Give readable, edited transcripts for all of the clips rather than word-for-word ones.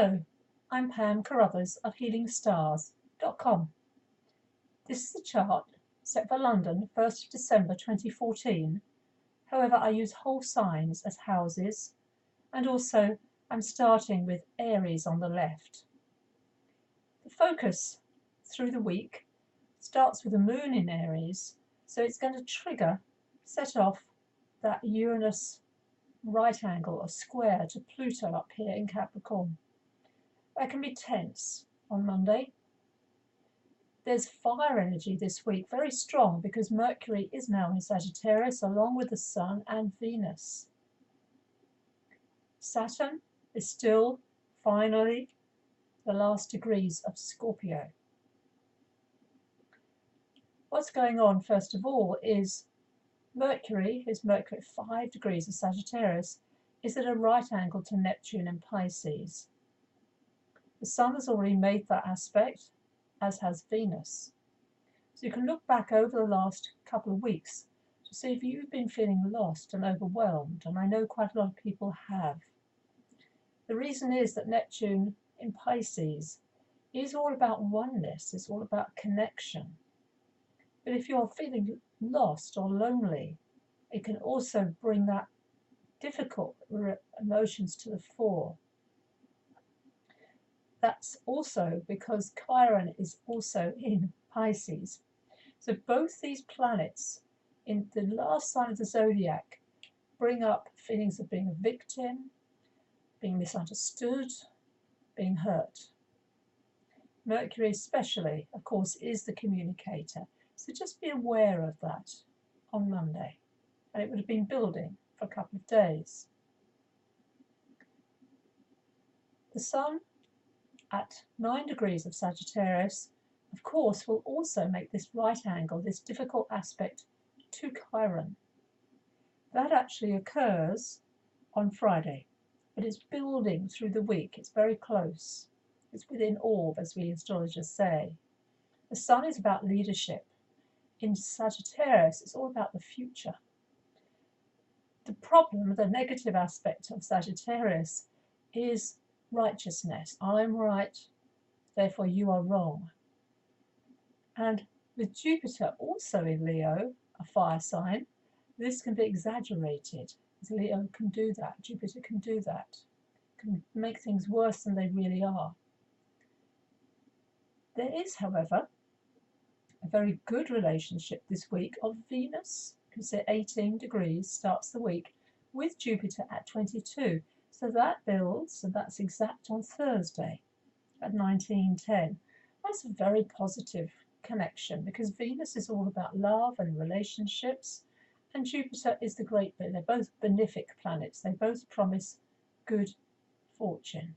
Hello, I'm Pam Carruthers of HealingStars.com. This is a chart set for London, 1st of December 2014. However, I use whole signs as houses, and also I'm starting with Aries on the left. The focus through the week starts with the moon in Aries, so it's going to set off that Uranus right angle or square to Pluto up here in Capricorn. That can be tense on Monday. There's fire energy this week, very strong, because Mercury is now in Sagittarius along with the Sun and Venus. Saturn is still finally the last degrees of Scorpio. What's going on first of all is Mercury at 5 degrees of Sagittarius, is at a right angle to Neptune in Pisces. The Sun has already made that aspect, as has Venus. So you can look back over the last couple of weeks to see if you've been feeling lost and overwhelmed, and I know quite a lot of people have. The reason is that Neptune in Pisces is all about oneness, it's all about connection. But if you're feeling lost or lonely, it can also bring that difficult emotions to the fore. That's also because Chiron is also in Pisces. So both these planets in the last sign of the zodiac bring up feelings of being a victim, being misunderstood, being hurt. Mercury especially, of course, is the communicator. So just be aware of that on Monday. And it would have been building for a couple of days. The Sun at 9 degrees of Sagittarius, of course, will also make this right angle, this difficult aspect to Chiron. That actually occurs on Friday, but it's building through the week. It's very close. It's within orb, as we astrologers say. The Sun is about leadership. In Sagittarius, it's all about the future. The problem, the negative aspect of Sagittarius, is righteousness. I'm right, therefore you are wrong. And with Jupiter also in Leo, a fire sign, this can be exaggerated. Leo can do that, Jupiter can do that, can make things worse than they really are. There is, however, a very good relationship this week of Venus, who's at 18 degrees, starts the week, with Jupiter at 22. So that builds, and that's exact on Thursday at 19:10. That's a very positive connection because Venus is all about love and relationships, and Jupiter is the great bit. They're both benefic planets. They both promise good fortune.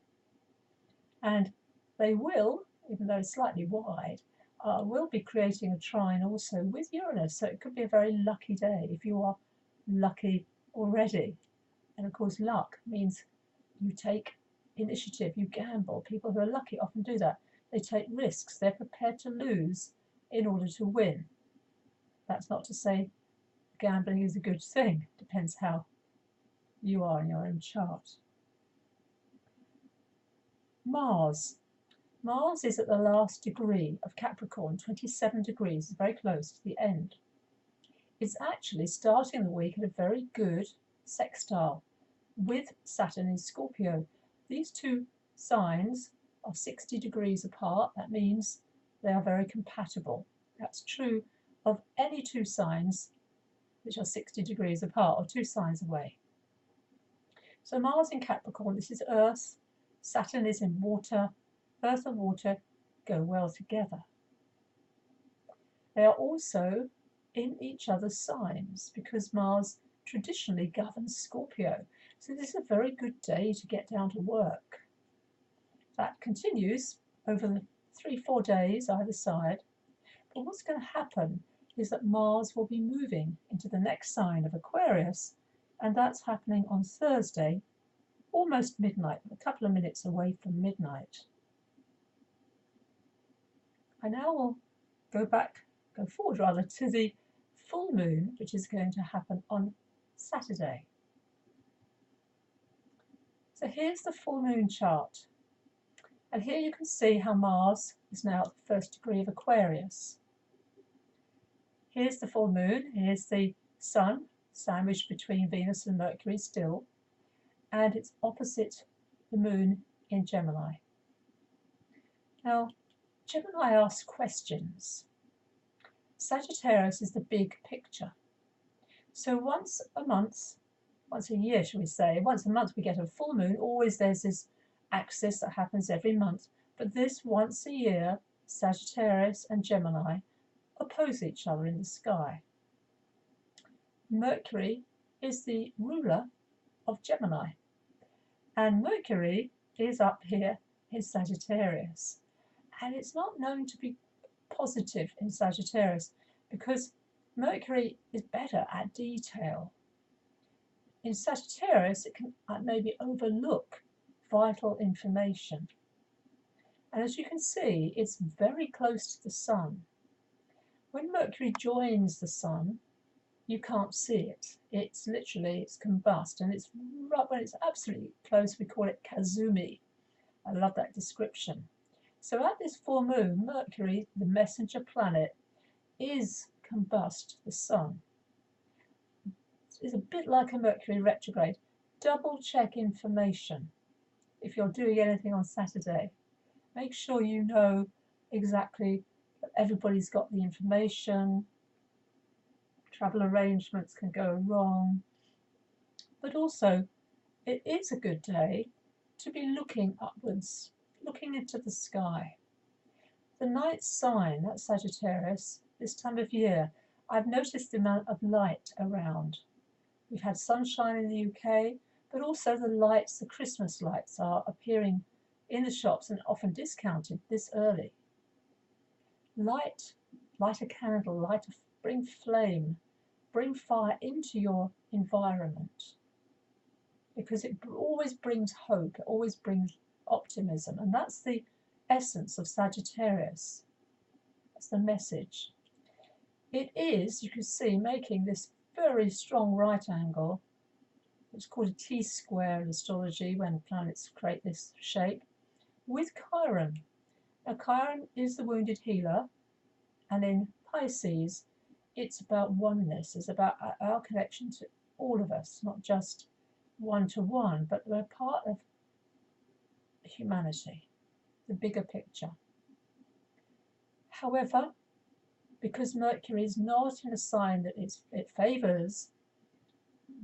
And they will, even though it's slightly wide, will be creating a trine also with Uranus. So it could be a very lucky day if you are lucky already. And of course, luck means you take initiative, you gamble. People who are lucky often do that. They take risks. They're prepared to lose in order to win. That's not to say gambling is a good thing. Depends how you are in your own chart. Mars. Mars is at the last degree of Capricorn, 27 degrees, very close to the end. It's actually starting the week at a very good sextile with Saturn in Scorpio. These two signs are 60 degrees apart. That means they are very compatible. That's true of any two signs which are 60 degrees apart or two signs away. So Mars in Capricorn, this is Earth. Saturn is in water. Earth and water go well together. They are also in each other's signs because Mars traditionally governs Scorpio. So this is a very good day to get down to work. That continues over the 3-4 days either side. But what's going to happen is that Mars will be moving into the next sign of Aquarius, and that's happening on Thursday, almost midnight, a couple of minutes away from midnight. I now will go forward rather, to the full moon, which is going to happen on Saturday. So here's the full moon chart. And here you can see how Mars is now at the 1st degree of Aquarius. Here's the full moon, here's the Sun, sandwiched between Venus and Mercury still, and it's opposite the moon in Gemini. Now, Gemini asks questions. Sagittarius is the big picture. So once a year, shall we say, once a month we get a full moon. Always there's this axis that happens every month. But this once a year, Sagittarius and Gemini oppose each other in the sky. Mercury is the ruler of Gemini. And Mercury is up here in Sagittarius. And it's not known to be positive in Sagittarius because Mercury is better at detail. In Sagittarius, it can maybe overlook vital information. And as you can see, it's very close to the Sun. When Mercury joins the Sun, you can't see it. It's combust, and it's right when it's absolutely close, we call it Kazumi. I love that description. So at this full moon, Mercury, the messenger planet, is combust the Sun. It's a bit like a Mercury retrograde. Double check information if you're doing anything on Saturday. Make sure you know exactly that everybody's got the information. Travel arrangements can go wrong. But also, it is a good day to be looking upwards, looking into the sky. The ninth sign, that's Sagittarius, this time of year, I've noticed the amount of light around. We've had sunshine in the UK, but also the lights, the Christmas lights, are appearing in the shops and often discounted this early. Light a candle, bring flame, bring fire into your environment, because it always brings hope, it always brings optimism, and that's the essence of Sagittarius. That's the message. It is, you can see, making this very strong right angle. It's called a T-square in astrology when planets create this shape, with Chiron. Now Chiron is the wounded healer, and in Pisces it's about oneness, it's about our connection to all of us, not just one-to-one, but we're part of humanity, the bigger picture. However, because Mercury is not in a sign that it favours,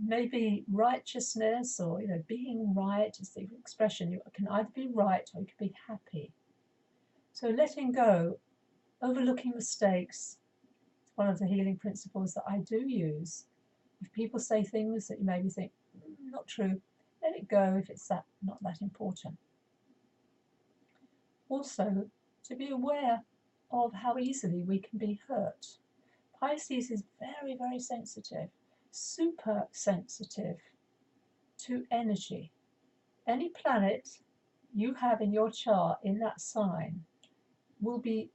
maybe righteousness or being right is the expression. You can either be right or you can be happy. So letting go, overlooking mistakes, is one of the healing principles that I do use. If people say things that you maybe think not true, let it go if it's not that important. Also, to be aware of how easily we can be hurt. Pisces is very, very sensitive, super sensitive to energy. Any planet you have in your chart in that sign will be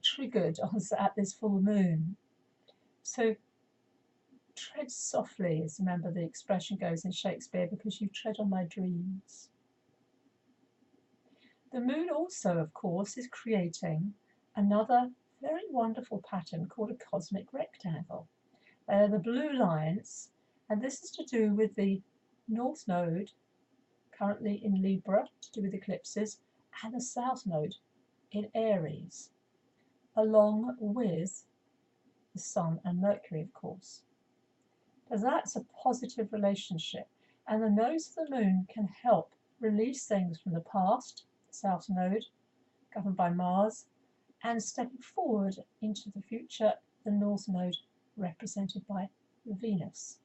triggered at this full moon. So tread softly, as remember the expression goes in Shakespeare, because you tread on my dreams. The moon also, of course, is creating another very wonderful pattern called a cosmic rectangle. They are the blue lines, and this is to do with the North Node, currently in Libra, to do with eclipses, and the South Node in Aries, along with the Sun and Mercury, of course. So that's a positive relationship, and the nodes of the moon can help release things from the past, South Node, governed by Mars, and stepping forward into the future, the North Node, represented by Venus.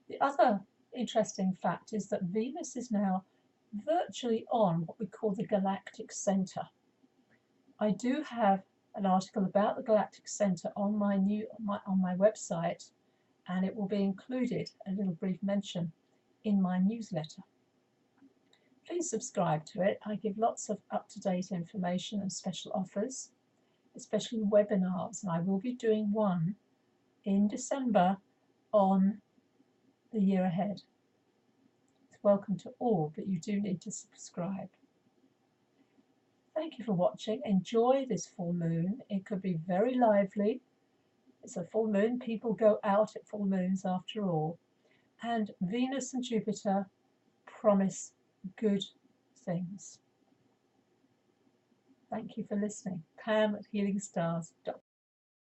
The other interesting fact is that Venus is now virtually on what we call the galactic center. I do have an article about the galactic center on my website, and it will be included, a little brief mention, in my newsletter. Please subscribe to it. I give lots of up-to-date information and special offers, especially webinars, and I will be doing one in December on the year ahead. It's welcome to all, but you do need to subscribe. Thank you for watching. Enjoy this full moon. It could be very lively. It's a full moon. People go out at full moons after all. And Venus and Jupiter promise good things. Thank you for listening. Pam at healingstars.com.